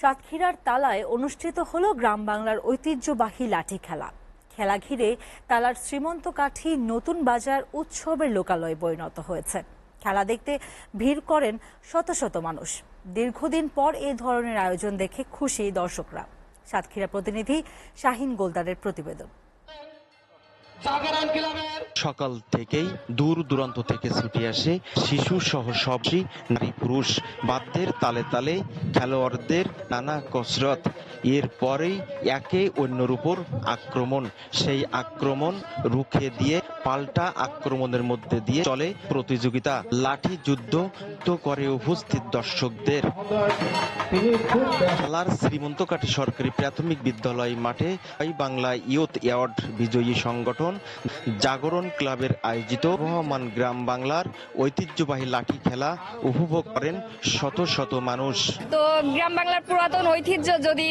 সাতক্ষীরার তালায় অনুষ্ঠিত হলো গ্রাম বাংলার ঐতিহ্যবাহী লাঠি খেলা। খেলা ঘিরে তালার শ্রীমন্ত কাঠি নতুন বাজার উৎসবের লোকালয়ে পরিণত হয়েছে। খেলা দেখতে ভিড় করেন শত শত মানুষ। দীর্ঘদিন পর এই ধরনের আয়োজন দেখে খুশি দর্শকরা। সাতক্ষীরা প্রতিনিধি শাহিন গোলদারের প্রতিবেদন। সকাল থেকেই দূর দূরান্ত থেকে ছুটে আসে শিশু সহ সবই নারী পুরুষ। বাদ্যের তালে তালে খেলোয়াড়দের নানা কসরত। এরপরেই একে অন্যের উপর আক্রমণ। সেই আক্রমণ রুখে দিয়ে পাল্টা আক্রমণের মধ্যে দিয়ে চলে প্রতিযোগিতা। লাঠি যুদ্ধ তো করে উপস্থিত দর্শকদের। খেলার শ্রীমন্ত কাঠি সরকারি প্রাথমিক বিদ্যালয় মাঠে বাংলা ইয়ুথ অ্যাওয়ার্ড বিজয়ী সংগঠন জাগরণ ক্লাবের আয়োজিত বহমান গ্রাম বাংলার ঐতিহ্যবাহী লাঠি খেলা উপভোগ করেন শত শত মানুষ। তো গ্রাম বাংলার পুরাতন ঐতিহ্য যদি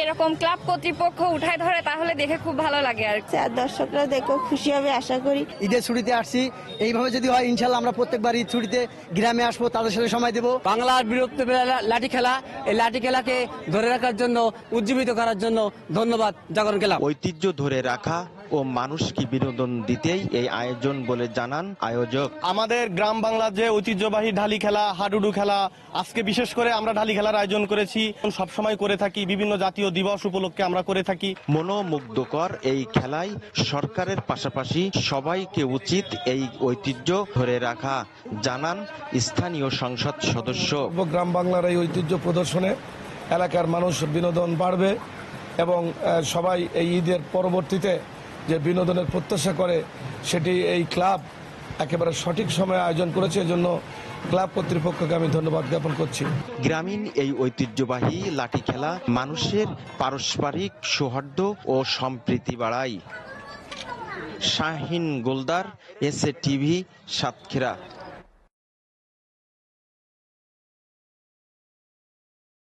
এরকম ক্লাব কর্তৃপক্ষ উঠায় ধরে তাহলে দেখে খুব ভালো লাগে। আর দর্শকরা দেখো খুশি হবে আশা করি। ঈদের ছুটিতে আসছি, এইভাবে যদি হয় ইনশাল্লাহ আমরা প্রত্যেকবার ঈদ ছুটিতে গ্রামে আসবো, তাদের সাথে সময় দেবো। বাংলার বিরুদ্ধে লাঠি খেলা, এই লাঠি খেলাকে ধরে রাখার জন্য, উজ্জীবিত করার জন্য ধন্যবাদ জাগরণ ক্লাব। ঐতিহ্য ধরে রাখা ও মানুষকে বিনোদন দিতেই এই আয়োজন বলে জানান আয়োজক। আমাদের গ্রাম বাংলার যে ঐতিহ্যবাহী ঢালি খেলা, হাডুডু খেলা, আজকে বিশেষ করে আমরা ঢালি খেলার আয়োজন করেছি। সবসময় করে থাকি, বিভিন্ন জাতীয় দিবস উপলক্ষে আমরা করে থাকি। মনোমুগ্ধকর এই খেলায় সরকারের পাশাপাশি সবাইকে উচিত এই ঐতিহ্য ধরে রাখা, জানান স্থানীয় সংসদ সদস্য। গ্রাম বাংলার এই ঐতিহ্য প্রদর্শনে এলাকার মানুষ বিনোদন বাড়বে এবং সবাই এই ঈদের পরবর্তীতে যে বিনোদনের প্রত্যাশা করে সেটি এই ক্লাব একেবারে সঠিক সময়ে আয়োজন করেছে। এজন্য ক্লাব কর্তৃপক্ষকে আমি ধন্যবাদ জ্ঞাপন করছি। গ্রামীণ এই ঐতিহ্যবাহী লাঠি খেলা মানুষের পারস্পরিক সৌহার্দ্য ও সম্প্রীতি বাড়ায়। Shahin Goldar, SA TV, Satkhira.